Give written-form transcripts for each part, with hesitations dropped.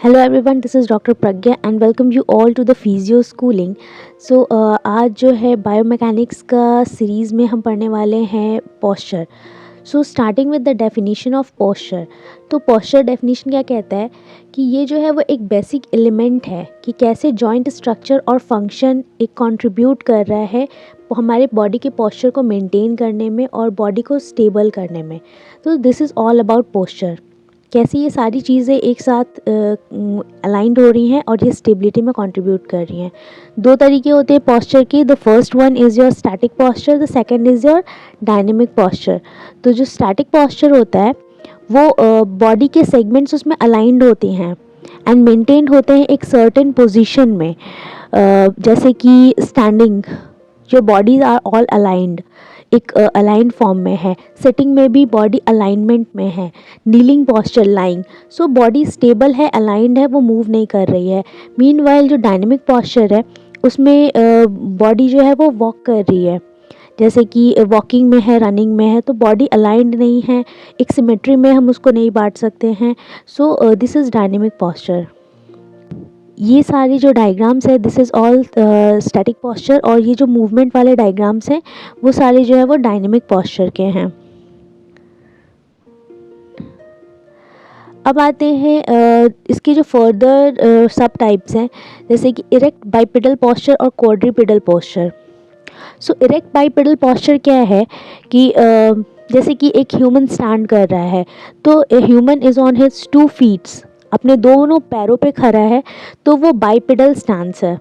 Hello everyone, this is doctor Pragya and welcome you all to the physio schooling. आज जो है biomechanics का series में हम पढ़ने वाले हैं posture. Starting with the definition of posture. तो पोस्चर डेफिनेशन क्या कहता है कि ये जो है वो एक बेसिक एलिमेंट है कि कैसे जॉइंट स्ट्रक्चर और फंक्शन एक कंट्रीब्यूट कर रहा है हमारे बॉडी के पोस्चर को मेंटेन करने में और बॉडी को स्टेबल करने में। तो this is all about posture, कैसे ये सारी चीज़ें एक साथ अलाइंड हो रही हैं और ये स्टेबिलिटी में कंट्रीब्यूट कर रही हैं। दो तरीके होते हैं पोस्चर के। The first one is your static posture, the second is your dynamic posture. तो जो स्टैटिक पोस्चर होता है वो बॉडी के सेगमेंट्स उसमें अलाइंड होते हैं एंड मेंटेन्ड होते हैं एक सर्टेन पोजीशन में, जैसे कि स्टैंडिंग, जो बॉडीज आर ऑल अलाइंड, एक अलाइंड फॉर्म में है। सिटिंग में भी बॉडी अलाइनमेंट में है। Kneeling posture, lying, so body stable है, अलाइंड है, वो मूव नहीं कर रही है। मीनवाइल जो डायनेमिक पोस्चर है उसमें बॉडी जो है वो वॉक कर रही है, जैसे कि वॉकिंग में है, रनिंग में है, तो बॉडी अलाइंड नहीं है, एक सिमेट्री में हम उसको नहीं बांट सकते हैं। सो दिस इज़ डायनेमिक पोस्चर। ये सारी जो डायग्राम्स है this is all static posture, और ये जो मूवमेंट वाले डायग्राम्स हैं वो सारे जो है वो डायनेमिक पोस्चर के हैं। अब आते हैं इसके जो फर्दर सब टाइप्स हैं, जैसे कि इरेक्ट बाइपेडल पोस्चर और quadrupedal posture. Erect bipedal posture क्या है कि जैसे कि एक ह्यूमन स्टैंड कर रहा है, तो human is on his 2 feets, अपने दोनों पैरों पे खड़ा है, तो वो बाइपेडल स्टैंस है।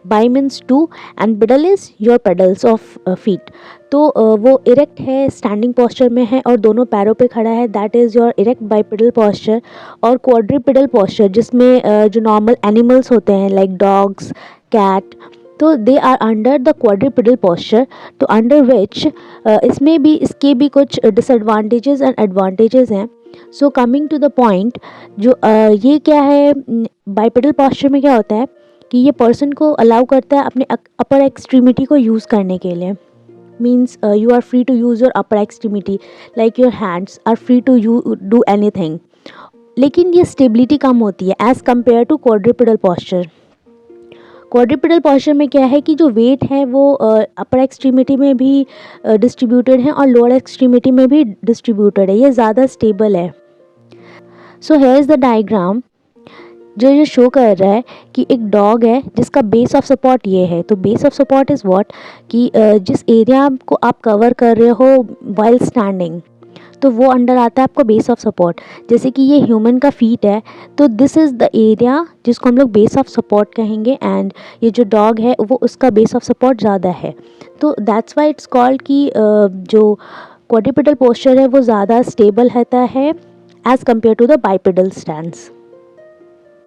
Bi means 2 and pedal is your pedals of feet. तो वो इरेक्ट है, स्टैंडिंग पोस्चर में है और दोनों पैरों पे खड़ा है, that is your erect bipedal posture. और क्वाड्रीपेडल पोस्चर जिसमें जो नॉर्मल एनिमल्स होते हैं लाइक डॉग्स, कैट, तो they are under the quadrupedal posture, तो अंडर विच इसमें भी इसके भी कुछ डिसएडवांटेजेस एंड एडवांटेजेस हैं। So coming to the point, जो ये क्या है, बाइपेडल पोस्चर में क्या होता है कि ये पर्सन को अलाउ करता है अपने अपर एक्सट्रीमिटी को यूज़ करने के लिए। Means you are free to use your upper extremity, like your hands are free to you do anything. लेकिन ये स्टेबिलिटी कम होती है as compare to quadrupedal posture. Quadrupedal posture में क्या है कि जो वेट है वो अपर एक्सट्रीमिटी में भी डिस्ट्रीब्यूटेड है और लोअर एक्सट्रीमिटी में भी डिस्ट्रीब्यूटेड है, ये ज़्यादा स्टेबल है। So here is the diagram जो ये शो कर रहा है कि एक डॉग है जिसका बेस ऑफ सपोर्ट ये है। तो base of support is what कि जिस एरिया को आप कवर कर रहे हो वाइल स्टैंडिंग, तो वो अंडर आता है आपको बेस ऑफ सपोर्ट। जैसे कि ये ह्यूमन का फीट है, तो दिस इज़ द एरिया जिसको हम लोग बेस ऑफ सपोर्ट कहेंगे, एंड ये जो डॉग है वो उसका बेस ऑफ सपोर्ट ज़्यादा है। तो दैट्स वाई इट्स कॉल्ड कि जो क्वाड्रीपेडल पोस्चर है वो ज़्यादा स्टेबल रहता है as compare to the bipedal stands.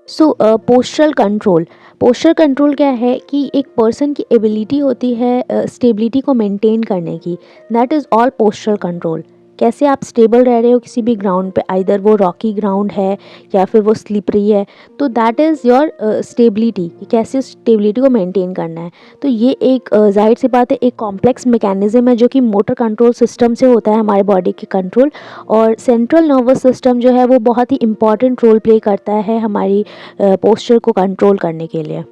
Postural control. Posture control क्या है कि एक पर्सन की एबिलिटी होती है स्टेबिलिटी को मेंटेन करने की, that is all postural control. कैसे आप स्टेबल रह रहे हो किसी भी ग्राउंड पे, आइदर वो रॉकी ग्राउंड है या फिर वो स्लिपरी है, तो दैट इज़ योर स्टेबिलिटी, कैसे स्टेबिलिटी को मेंटेन करना है। तो ये एक जाहिर सी बात है, एक कॉम्प्लेक्स मैकेनिज्म है जो कि मोटर कंट्रोल सिस्टम से होता है हमारे बॉडी के कंट्रोल, और सेंट्रल नर्वस सिस्टम जो है वो बहुत ही इंपॉर्टेंट रोल प्ले करता है हमारी पोस्चर को कंट्रोल करने के लिए।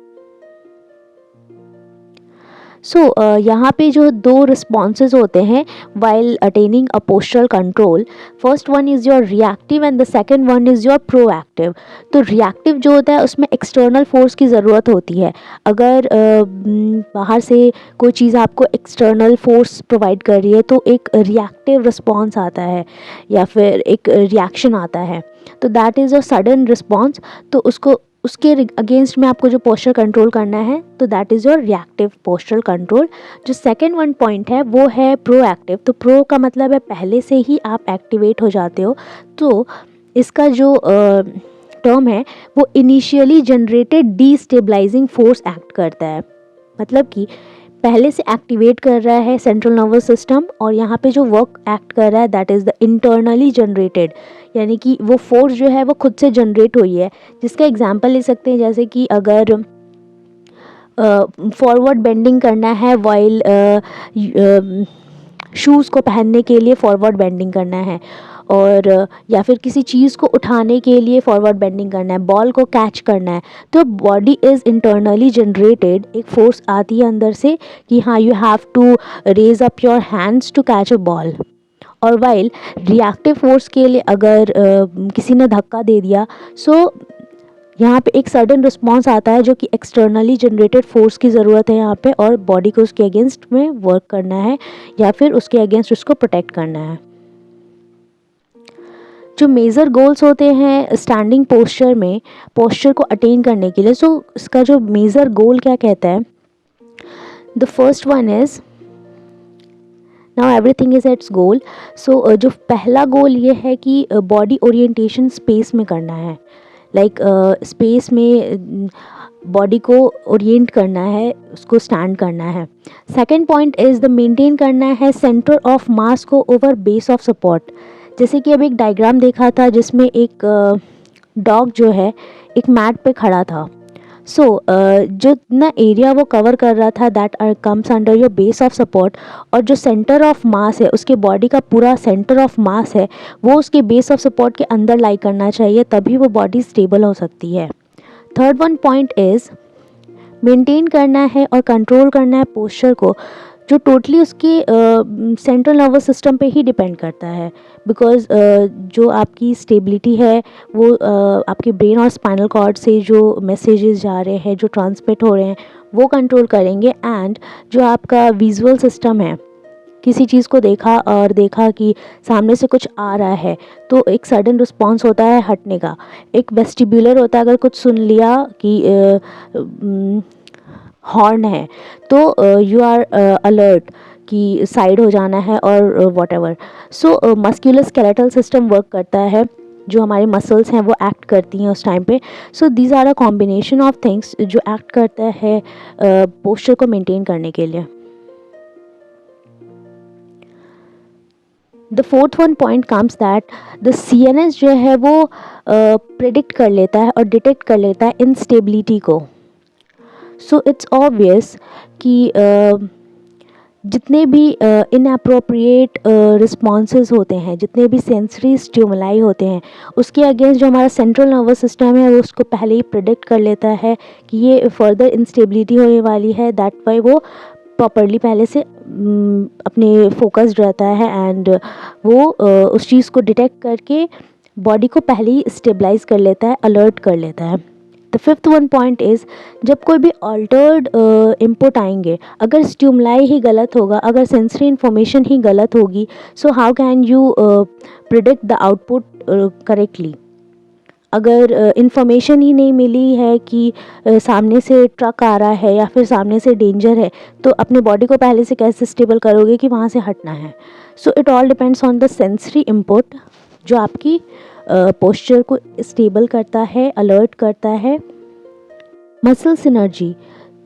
यहाँ पे जो 2 रिस्पॉन्सेज होते हैं while attaining a postural control, first one is your reactive and the second one is your proactive. तो रिएक्टिव जो होता है उसमें एक्सटर्नल फोर्स की ज़रूरत होती है। अगर बाहर से कोई चीज़ आपको एक्सटर्नल फोर्स प्रोवाइड कर रही है तो एक रिएक्टिव रिस्पॉन्स आता है या फिर एक रिएक्शन आता है, तो that is a sudden response. तो उसके अगेंस्ट में आपको जो पोस्चर कंट्रोल करना है, तो that is your reactive postural control. जो सेकेंड वन पॉइंट है वो है प्रोएक्टिव। तो प्रो का मतलब है पहले से ही आप एक्टिवेट हो जाते हो। तो इसका जो टर्म है वो initially generated destabilising force act करता है, मतलब कि पहले से एक्टिवेट कर रहा है सेंट्रल नर्वस सिस्टम, और यहाँ पे जो वर्क एक्ट कर रहा है that is the internally generated, यानी कि वो फोर्स जो है वो खुद से जनरेट हुई है। जिसका एग्जांपल ले सकते हैं, जैसे कि अगर फॉरवर्ड बेंडिंग करना है वाइल शूज़ को पहनने के लिए फॉरवर्ड बेंडिंग करना है, और या फिर किसी चीज़ को उठाने के लिए फॉरवर्ड बेंडिंग करना है, बॉल को कैच करना है, तो बॉडी इज़ इंटरनली जनरेटेड, एक फोर्स आती है अंदर से कि हाँ you have to raise up your hands to catch a ball. और वाइल रिएक्टिव फोर्स के लिए अगर किसी ने धक्का दे दिया, सो यहाँ पे एक सडन रिस्पॉन्स आता है जो कि एक्सटर्नली जनरेटेड फोर्स की ज़रूरत है यहाँ पे, और बॉडी को उसके अगेंस्ट में वर्क करना है या फिर उसके अगेंस्ट उसको प्रोटेक्ट करना है। जो मेजर गोल्स होते हैं स्टैंडिंग पोस्चर में, पोस्चर को अटेन करने के लिए, सो इसका जो मेजर गोल क्या कहता है, the first one is now everything is its goal. So जो पहला गोल ये है कि बॉडी ओरिएंटेशन स्पेस में करना है, लाइक स्पेस में बॉडी को ओरिएंट करना है, उसको स्टैंड करना है। Second point is the maintain करना है सेंटर ऑफ मास को ओवर बेस ऑफ सपोर्ट। जैसे कि अब एक डायग्राम देखा था जिसमें एक डॉग जो है एक मैट पे खड़ा था। सो जो ना एरिया वो कवर कर रहा था that comes under your base of support, और जो सेंटर ऑफ मास है, उसके बॉडी का पूरा सेंटर ऑफ मास है, वो उसके बेस ऑफ सपोर्ट के अंदर लाई करना चाहिए, तभी वो बॉडी स्टेबल हो सकती है। Third one point is maintain करना है और कंट्रोल करना है पोस्चर को, जो टोटली उसके सेंट्रल नर्वस सिस्टम पे ही डिपेंड करता है, बिकॉज जो आपकी स्टेबिलिटी है वो आपके ब्रेन और स्पाइनल कॉर्ड से जो मैसेजेस जा रहे हैं, जो ट्रांसमिट हो रहे हैं, वो कंट्रोल करेंगे। एंड जो आपका विजुअल सिस्टम है, किसी चीज़ को देखा और देखा कि सामने से कुछ आ रहा है तो एक सडन रिस्पॉन्स होता है हटने का। एक वेस्टिब्यूलर होता है, अगर कुछ सुन लिया कि हॉर्न है तो यू आर अलर्ट कि साइड हो जाना है और what. So muscular skeletal system work करता है, जो हमारे मसल्स हैं वो एक्ट करती हैं उस टाइम पे। So these are a combination of things जो एक्ट करता है पोस्चर को मेंटेन करने के लिए। The fourth one point comes that the CNS जो है वो प्रिडिक्ट कर लेता है और डिटेक्ट कर लेता है इंस्टेबिलिटी को। सो इट्स ऑब्वियस कि जितने भी इनअप्रोप्रिएट रिस्पॉन्सेज होते हैं, जितने भी सेंसरी स्टिमुलाई होते हैं, उसके अगेंस्ट जो हमारा सेंट्रल नर्वस सिस्टम है वो उसको पहले ही प्रिडिक्ट कर लेता है कि ये फर्दर इंस्टेबिलिटी होने वाली है। दैट वाई वो प्रॉपरली पहले से अपने फोकस्ड रहता है एंड वो उस चीज़ को डिटेक्ट करके बॉडी को पहले ही स्टेबलाइज कर लेता है, अलर्ट कर लेता है। The fifth one point is जब कोई भी ऑल्टर्ड इनपुट आएंगे, अगर स्टिमुलाई ही गलत होगा, अगर सेंसरी इन्फॉर्मेशन ही गलत होगी, so how can you predict the output correctly. अगर इन्फॉर्मेशन ही नहीं मिली है कि सामने से ट्रक आ रहा है या फिर सामने से डेंजर है, तो अपने बॉडी को पहले से कैसे स्टेबल करोगे कि वहाँ से हटना है। So it all depends on the sensory input जो आपकी पोस्चर को स्टेबल करता है, अलर्ट करता है। मसल सिनर्जी,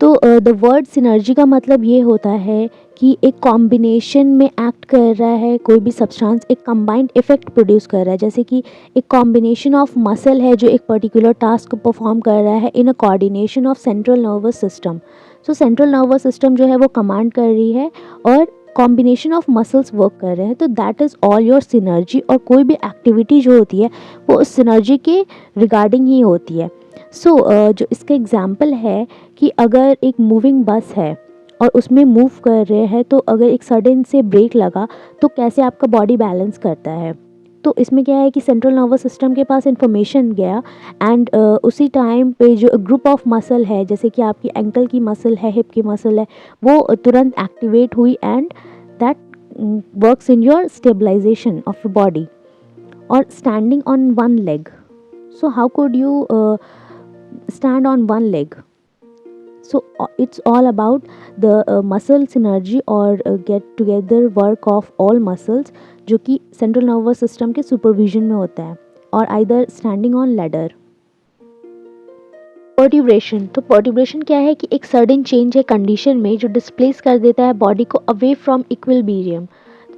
तो द वर्ड सिनर्जी का मतलब ये होता है कि एक कॉम्बिनेशन में एक्ट कर रहा है कोई भी सब्सटेंस, एक कंबाइंड इफेक्ट प्रोड्यूस कर रहा है। जैसे कि एक कॉम्बिनेशन ऑफ मसल है जो एक पर्टिकुलर टास्क को परफॉर्म कर रहा है in a coordination of central nervous system. So central nervous system जो है वो कमांड कर रही है और कॉम्बिनेशन ऑफ मसल्स वर्क कर रहे हैं, तो that is all your synergy. और कोई भी एक्टिविटी जो होती है वो उस सिनर्जी के रिगार्डिंग ही होती है। सो जो इसका एग्जाम्पल है कि अगर एक मूविंग बस है और उसमें मूव कर रहे हैं, तो अगर एक सडन से ब्रेक लगा तो कैसे आपका बॉडी बैलेंस करता है। तो इसमें क्या है कि सेंट्रल नर्वस सिस्टम के पास इंफॉर्मेशन गया एंड उसी टाइम पे जो ग्रुप ऑफ मसल है, जैसे कि आपकी एंकल की मसल है, हिप की मसल है, वो तुरंत एक्टिवेट हुई and that works in your stabilization of your body. और standing on one leg, so how could you stand on one leg? So it's all about the muscle synergy or get together work of all muscles जो कि central nervous system के supervision में होता है, और either standing on ladder। पर्ट्यूब्रेशन, तो पर्ट्यूब्रेशन क्या है कि एक सडन चेंज है कंडीशन में जो डिस्प्लेस कर देता है बॉडी को away from equilibrium.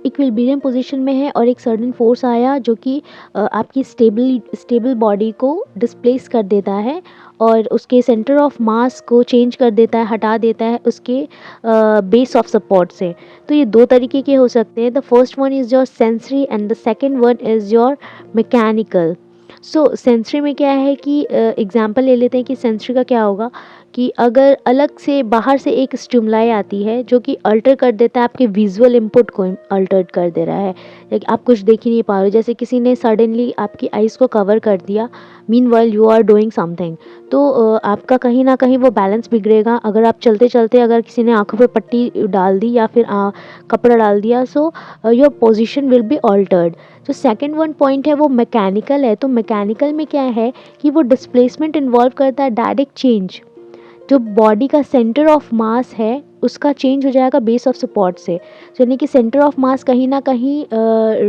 Equilibrium position में है और एक सर्टेन फोर्स आया जो कि आपकी स्टेबल बॉडी को डिस्प्लेस कर देता है और उसके सेंटर ऑफ मास को चेंज कर देता है, हटा देता है उसके बेस ऑफ सपोर्ट से। तो ये दो तरीके के हो सकते हैं। The first one is your sensory and the second one is your mechanical. So sensory में क्या है कि एग्जांपल ले लेते हैं कि सेंसरी का क्या होगा कि अगर अलग से बाहर से एक स्टिमुलाई आती है जो कि अल्टर कर देता है, आपके विजुअल इनपुट को अल्टर कर दे रहा है, लाइक आप कुछ देख ही नहीं पा रहे हो, जैसे किसी ने सडनली आपकी आइज़ को कवर कर दिया meanwhile you are doing something, तो आपका कहीं ना कहीं वो बैलेंस बिगड़ेगा। अगर आप चलते चलते अगर किसी ने आंखों पे पट्टी डाल दी या फिर कपड़ा डाल दिया, so your position will be altered. जो सेकेंड वन पॉइंट है वो मैकेनिकल है। तो मैकेनिकल में क्या है कि वो डिस्प्लेसमेंट इन्वॉल्व करता है डायरेक्ट चेंज, जो बॉडी का सेंटर ऑफ मास है उसका चेंज हो जाएगा बेस ऑफ सपोर्ट से, यानी कि सेंटर ऑफ मास कहीं ना कहीं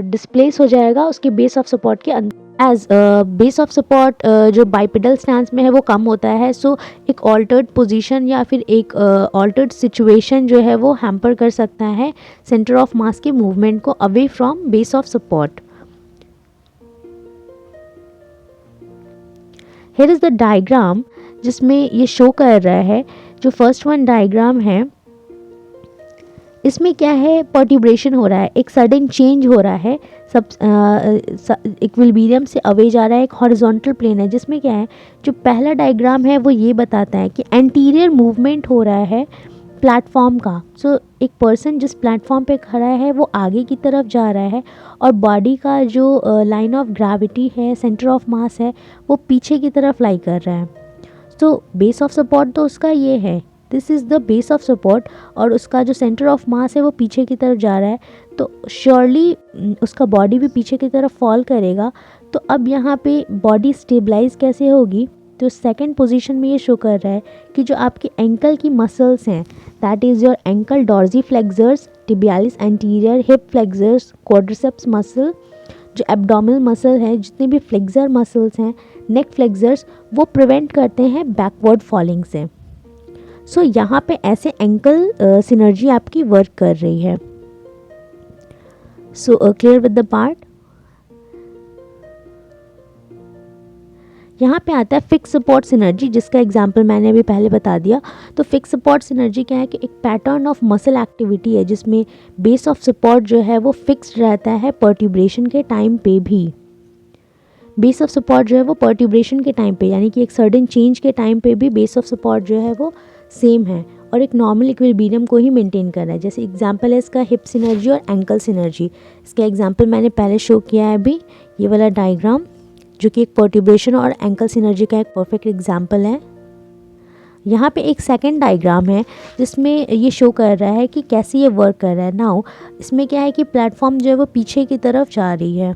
डिस्प्लेस हो जाएगा उसके बेस ऑफ सपोर्ट के अंदर। एज बेस ऑफ सपोर्ट जो बाइपेडल स्टैंस में है वो कम होता है, सो एक ऑल्टर्ड पोजीशन या फिर एक ऑल्टर्ड सिचुएशन जो है वो हैम्पर कर सकता है सेंटर ऑफ मास के मूवमेंट को away from base of support. Here is the diagram जिसमें ये शो कर रहा है। जो फर्स्ट वन डायग्राम है इसमें क्या है, पर्ट्यूब्रेशन हो रहा है, एक सडन चेंज हो रहा है, सब इक्विलिब्रियम से अवे जा रहा है, एक हॉरिजॉन्टल प्लेन है जिसमें क्या है, जो पहला डायग्राम है वो ये बताता है कि एंटीरियर मूवमेंट हो रहा है प्लेटफॉर्म का। सो एक पर्सन जिस प्लेटफॉर्म पे खड़ा है वो आगे की तरफ जा रहा है और बॉडी का जो लाइन ऑफ ग्रेविटी है, सेंटर ऑफ मास है, वो पीछे की तरफ लाई कर रहा है। तो बेस ऑफ सपोर्ट तो उसका ये है, this is the base of support, और उसका जो सेंटर ऑफ मास है वो पीछे की तरफ जा रहा है, तो श्योरली उसका बॉडी भी पीछे की तरफ फॉल करेगा। तो अब यहाँ पे बॉडी स्टेबलाइज कैसे होगी, तो सेकंड पोजीशन में ये शो कर रहा है कि जो आपके एंकल की मसल्स हैं, that is your ankle dorsiflexors, tibialis anterior, hip flexors, quadriceps muscle, जो एब्डोमिनल मसल है, जितने भी फ्लेक्सर मसल्स हैं, नेक फ्लेक्सर्स, वो प्रिवेंट करते हैं बैकवर्ड फॉलिंग से। सो यहाँ पे ऐसे एंकल सिनर्जी आपकी वर्क कर रही है। So clear with the part. यहाँ पे आता है फिक्स सपोर्ट सिनर्जी, जिसका एग्जांपल मैंने अभी पहले बता दिया। तो फिक्स सपोर्ट सिनर्जी क्या है कि एक पैटर्न ऑफ मसल एक्टिविटी है जिसमें बेस ऑफ सपोर्ट जो है वो फिक्स्ड रहता है पर्ट्यूब्रेशन के टाइम पे भी। बेस ऑफ सपोर्ट जो है वो पर्ट्यूब्रेशन के टाइम पे, यानी कि एक सडन चेंज के टाइम पे भी बेस ऑफ सपोर्ट जो है वो सेम है और एक नॉर्मल इक्विलिब्रियम को ही मेंटेन कर रहा है। जैसे एग्जांपल है इसका हिप सिनर्जी और एंकल सिनर्जी। इसका एग्जांपल मैंने पहले शो किया है अभी, ये वाला डायग्राम, जो कि एक पर्ट्यूब्रेशन और एंकल सिनर्जी का एक परफेक्ट एग्जांपल है। यहाँ पे एक सेकंड डायग्राम है जिसमें ये शो कर रहा है कि कैसे ये वर्क कर रहा है। नाउ इसमें क्या है कि प्लेटफॉर्म जो है वो पीछे की तरफ जा रही है।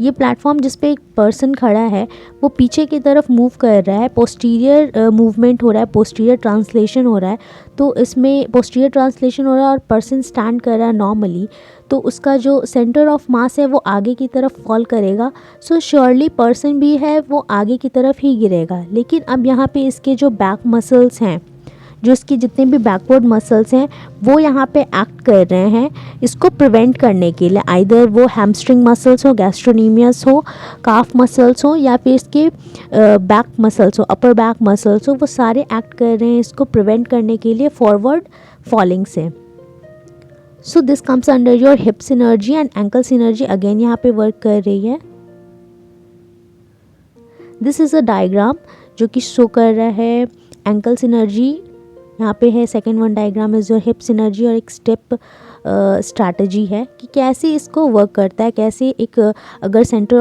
ये प्लेटफॉर्म जिस पे एक पर्सन खड़ा है वो पीछे की तरफ मूव कर रहा है, पोस्टीरियर मूवमेंट हो रहा है, पोस्टीरियर ट्रांसलेशन हो रहा है। तो इसमें पोस्टीरियर ट्रांसलेशन हो रहा है और पर्सन स्टैंड कर रहा है नॉर्मली, तो उसका जो सेंटर ऑफ मास है वो आगे की तरफ फॉल करेगा। सो श्योरली पर्सन भी है वो आगे की तरफ ही गिरेगा। लेकिन अब यहाँ पे इसके जो बैक मसल्स हैं, जो इसके जितने भी बैकवर्ड मसल्स हैं, वो यहाँ पे एक्ट कर रहे हैं इसको प्रिवेंट करने के लिए। आइदर वो हैमस्ट्रिंग मसल्स हो, गैस्ट्रोनीमियस हो, काफ मसल्स हो, या फिर इसके बैक मसल्स हो, अपर बैक मसल्स हो, वो सारे एक्ट कर रहे हैं इसको प्रिवेंट करने के लिए फॉरवर्ड फॉलिंग से। So this comes under your hip synergy and ankle synergy, again यहाँ पे वर्क कर रही है। दिस इज़ अ डायग्राम जो कि शो कर रहा है एंकल सिनर्जी, यहाँ पे है second one diagram is your hip synergy, और एक स्टेप स्ट्रैटेजी है कि कैसे इसको वर्क करता है, कैसे एक अगर सेंटर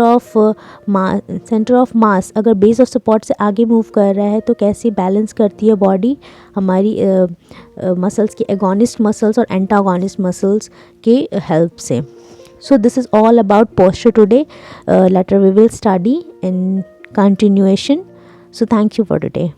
ऑफ मास अगर बेस ऑफ सपोर्ट से आगे मूव कर रहा है तो कैसे बैलेंस करती है बॉडी हमारी मसल्स की एगोनिस्ट मसल्स और एंटागोनिस्ट मसल्स के हेल्प से। So this is all about posture today, later we will study in continuation. So thank you for today.